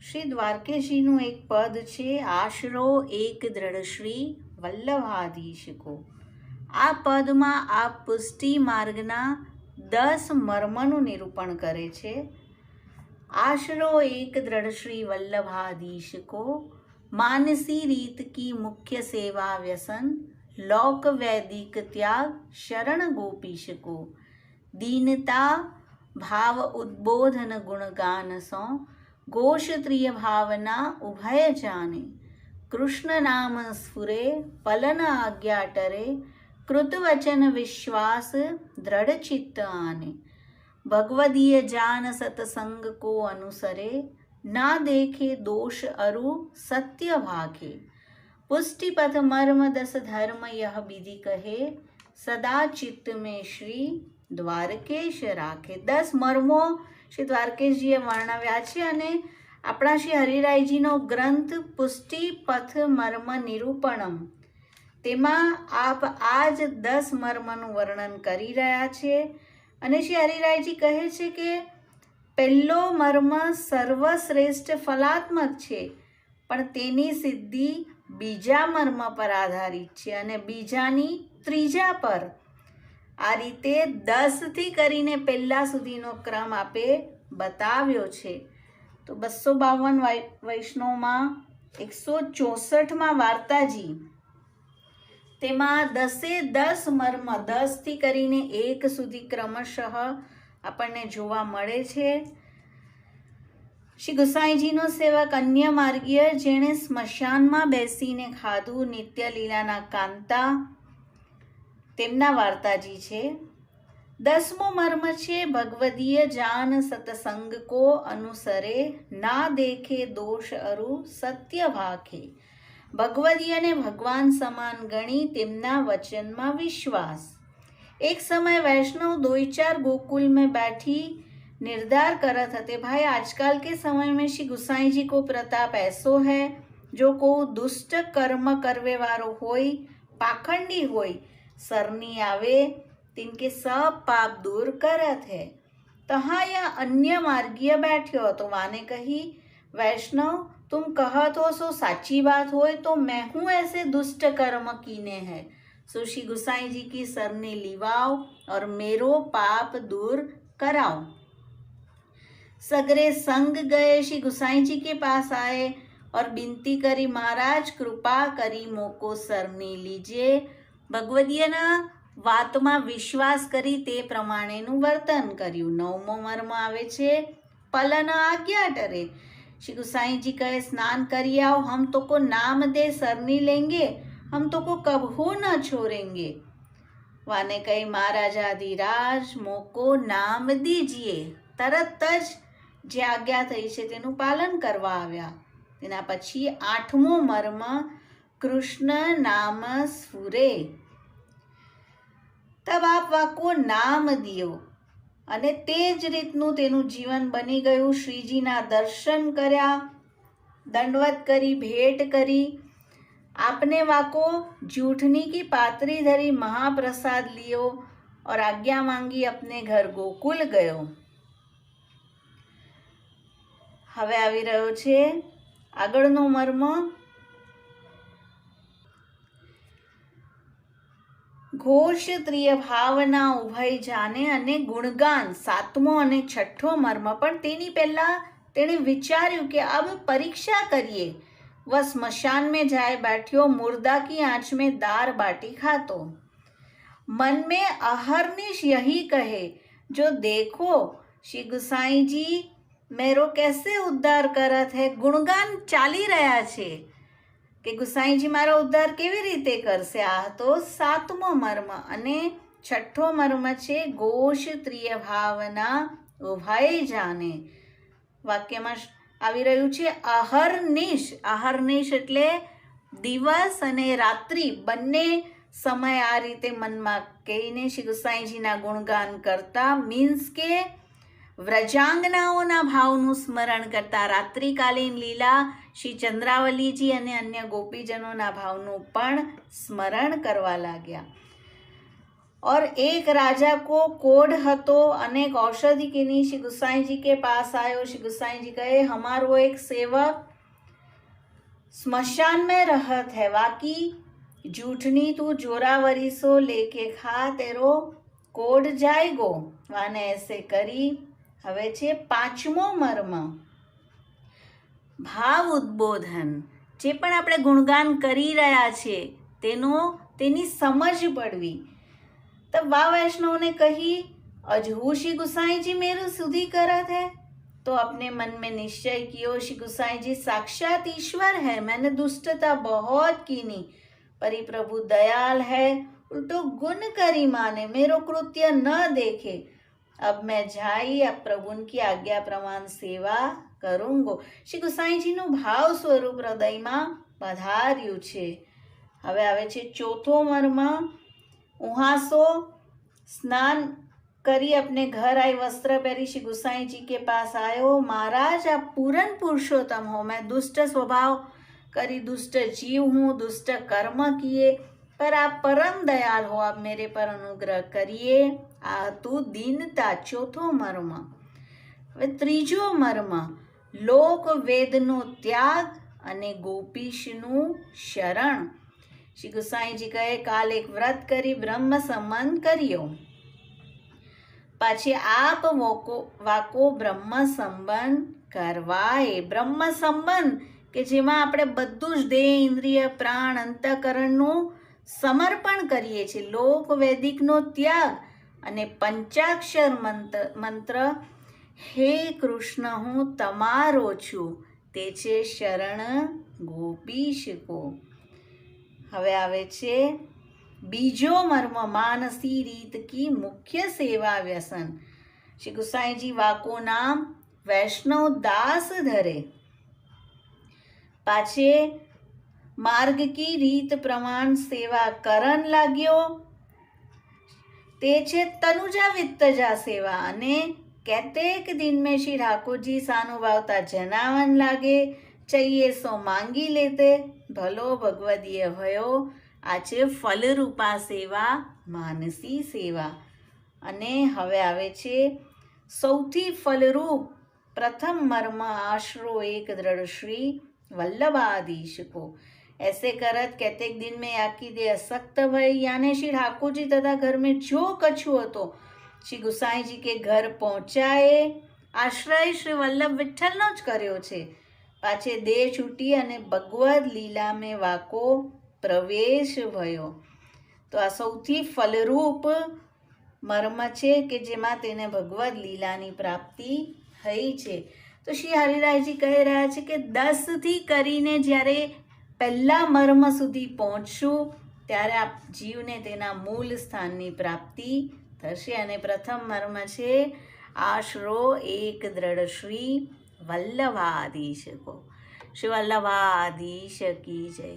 શ્રી દ્વારકેશજીનું એક પદ છે, આશરો એક દ્રઢ શ્રી વલ્લભાધીશ કો. આ પદમાં આ પુષ્ટિ માર્ગના 10 મર્મનું નિરૂપણ કરે છે. આશરો એક દ્રઢ શ્રી વલ્લભાધીશ કો, માનસી રીત કી મુખ્ય સેવા વ્યસન, लोक वैदिक त्याग शरण गोपीश को, दीनता भाव उद्बोधन गुणगान सो, गोषत्रिय भावना उभय जाने, कृष्ण नाम स्फुरे पलन आज्ञा टरे, कृत वचन विश्वास दृढ़ चित्त आने, भगवदीय जान सतसंग को अनुसरे, ना देखे दोष अरु सत्य भाखे, पुष्टिपथ मर्म 10 धर्म यह विधि कहे, सदा चित्त में श्री દ્વારકેશ રાખે. 10 મર્મો શ્રી દ્વારકેશજીએ વર્ણવ્યા છે અને આપણા શ્રી હરિરાયજીનો ગ્રંથ પુષ્ટિપથ મર્મ નિરૂપણમ, તેમાં આપ આ જ 10 મર્મનું વર્ણન કરી રહ્યા છે. અને શ્રી હરિરાયજી કહે છે કે પહેલો મર્મ સર્વશ્રેષ્ઠ ફલાત્મક છે, પણ તેની સિદ્ધિ બીજા મર્મ પર આધારિત છે અને બીજાની ત્રીજા પર. આ રીતે 10 થી કરીને પહેલા સુધીનો ક્રમ આપે બતાવ્યો છે. તો 252 વૈષ્ણવમાં 164માં વાર્તાજી, તેમાં 10 મર્મ 10 થી કરીને 1 સુધી ક્રમશઃ આપણને જોવા મળે છે. શ્રી ગુસાઈજીનો સેવક અન્ય માર્ગીય, જેણે સ્મશાનમાં બેસીને ખાધું, નિત્ય લીલાના કાંતા, તેમના વાર્તાજી છે. 10મો મર્મ છે, ભગવદીય જાન સતસંગ કો અનુસરે, ના દેખે દોષ અરુ સત્ય ભાખે, ભગવદીયને ભગવાન સમાન ગણી તેમના વચનમાં વિશ્વાસ. एक समय वैष्णव 2-4 गोकुल में बैठी निर्धार करत हते, भाई आजकल के समय में श्री गुसाई जी को प्रताप ऐसो है, जो को दुष्ट कर्म करवे वारो होय, पाखंडी होय, सरनी आवे तिनके सब पाप दूर करत है. तहाँ यह अन्य मार्गीय बैठ्यो तो वाने कही, वैष्णव तुम कहत हो सो साची बात होय, तो मैं हूँ ऐसे दुष्ट कर्म कीने है, सो श्री गुसाई जी की सरनी लिवाओ और मेरो पाप दूर कराओ. सगरे संग गए, श्री गुसाई जी के पास आए और विनती करी, महाराज कृपा करी मोको सरनी लीजिए. ભગવદીયના વાતમાં વિશ્વાસ કરી તે પ્રમાણેનું વર્તન કર્યું. 9મો મર્મ આવે છે, પલન આજ્ઞા ટરે. શ્રી ગુસાઈજી કહે, સ્નાન કરી आओ, हम तो को नाम दे सरनी लेंगे, हम तो को कबहू न छोड़ेंगे. वाने कही, મહારાજાધિરાજ મોકો નામ દીજીએ. તરત જ જે આજ્ઞા થઈ છે તેનું પાલન કરવા આવ્યા. તેના પછી 8મો મર્મ, કૃષ્ણ નામ સ્ફુરે. તબ આપ વાકો નામ દિયો, અને તે જ રીતનું તેનું જીવન બની ગયું. શ્રીજીના દર્શન કર્યા, દંડવત કરી, ભેટ કરી. आपने वाको जूठनी की पातरी धरी, महाप्रसाद लियो और आज्ञा मांगी, अपने घर गोकुल गयो. હવે આવી રહ્યો છે આગળનો મર્મ, ઘોષ ત્રિય ભાવના ઉભય જાને અને ગુણગાન. 7મો અને 6ઠો મર્મ. પણ તેની પહેલા તેણે વિચાર્યું કે અબ પરીક્ષા કરીએ. वह स्मशान में जाए बैठियो, मुर्दा की आंच में दार बाटी खातो. मन में अहर्निश यही कहे, जो देखो श्री गुसाई जी मेरो कैसे उद्धार करत है. गुणगान ચાલી રહ્યા છે કે ગુસાઈજી મારો ઉદ્ધાર કેવી રીતે કરશે. આ તો 7મો મર્મ. અને 6ઠો મર્મ છે, ઘોષ ત્રિય ભાવના ઉભય જાને. વાક્યમાં આવી રહ્યું છે અહર્નિશ. અહર્નિશ એટલે દિવસ અને રાત્રિ બંને સમય આ રીતે મનમાં કહીને શ્રી ગુસાઈજીના ગુણગાન કરતા, મીન્સ કે વ્રજાંગનાઓના ભાવનું સ્મરણ કરતા, રાત્રિકાલીન લીલા શ્રી ચંદ્રાવલીજી અને અન્ય ગોપીજનોના ભાવનું પણ સ્મરણ કરવા લાગ્યા. और एक राजा को कोढ़ हतो अनेक औषधि कीनी। श्री गुसाई जी के पास आयो। श्री गुसाई जी कहे हमारो एक सेवक स्मशान में रहत है, वाकी जूठनी तू जोरावरी सो लेके खा, तेरो कोढ़ जाएगो। वाने ऐसे करी। हवे छे પાંચમો મર્મ, ભાવ ઉદ્બોધન। જે પણ આપણે ગુણગાન કરી રહ્યા છે તેની સમજ પડવી। तब वा वैष्णव ने कही अजहू श्री गुसाई जी मेरू सुधी करत है। तो अपने मन में निश्चय कियो श्री गुसाई जी साक्षात ईश्वर है, मैंने दुष्टता बहुत कीनी, पर प्रभु दयाल है, उल्टो गुण करी माने, मेरो कृत्य न देखे। अब मैं जाई, अब प्रभु की आज्ञा प्रमाण सेवा करूंगो। श्री गुसाई जी नु भाव स्वरूप हृदय में पधार्यु छे। हवे आवे छे चौथो मर्म, उहासो स्नान करी अपने घर आई, वस्त्र पहरी श्री गुसाई जी के पास आयो। महाराज आप पूर्ण पुरुषोत्तम हो, मैं दुष्ट स्वभाव करी दुष्ट जीव हूँ, दुष्ट कर्म किए, पर आप परम दयाल हो, आप मेरे पर अनुग्रह करिए। आ तू दीनता। चौथो मर्म। હવે ત્રીજો મર્મ, લોક વેદનો ત્યાગ અને ગોપીશનું શરણ। શ્રી ગુસાઈજી કહે કાલ એક વ્રત કરી બ્રહ્મ સંબંધ કર્યો, પાછી આપ વાકો બ્રહ્મ સંબંધ કરવાય। બ્રહ્મ સંબંધ કે જેમાં આપણે બધું જ દેહ ઇન્દ્રિય પ્રાણ અંતઃકરણનું સમર્પણ કરીએ છીએ। લોક વૈદિકનો ત્યાગ અને પંચાક્ષર મંત્ર હે કૃષ્ણ હું તમારો છું, તે છે શરણ ગોપીશકો। હવે આવે છે બીજો મર્મ, માનસી રીત की मुख्य सेवा व्यसन। श्री गुसाई जी वाको नाम वैष्णव दास धरे, पाछे मार्ग की रीत प्रमाण सेवा करन लाग्यो, ते छे तनुजा वित्तजा सेवा। अने कैतेक दिन में श्री ठाकुर जी सानुभावता जनावन लागे, चाहिए सो मांगी लेते, भलो भगवदीय भयो। आछे फलरूपा सेवा, मानसी सेवा। अने हवे आवे छे सौथी फलरूप प्रथम मर्म, आश्रो एक दृढ़ श्री वल्लभाधीश को। ऐसे करत कैतेक दिन में आकी दे असक्त भय, यानी श्री ठाकुर जी तथा घर में जो कछु हतो श्री गुसाई जी के घर पहोंचाए। आश्रय श्री वल्लभ विठ्ठलनो ज कर्यो छे। पाछे देह छूटी अने भगवद लीला में वाको प्रवेश भयो। तो आ सौथी फलरूप मर्म छे के जेमां तेने भगवद लीलानी प्राप्ति थई छे। तो श्री हरिरायजी कही रह्या छे के 10 थी करीने ज्यारे पहला मर्म सुधी पहोंचशुं त्यारे आप जीवने तेना मूल स्थाननी प्राप्ति थशे। अने प्रथम मर्म छे आश्रो एक दृढ़ श्री वल्लभाधीश को। श्री वल्लभाधीश की जय।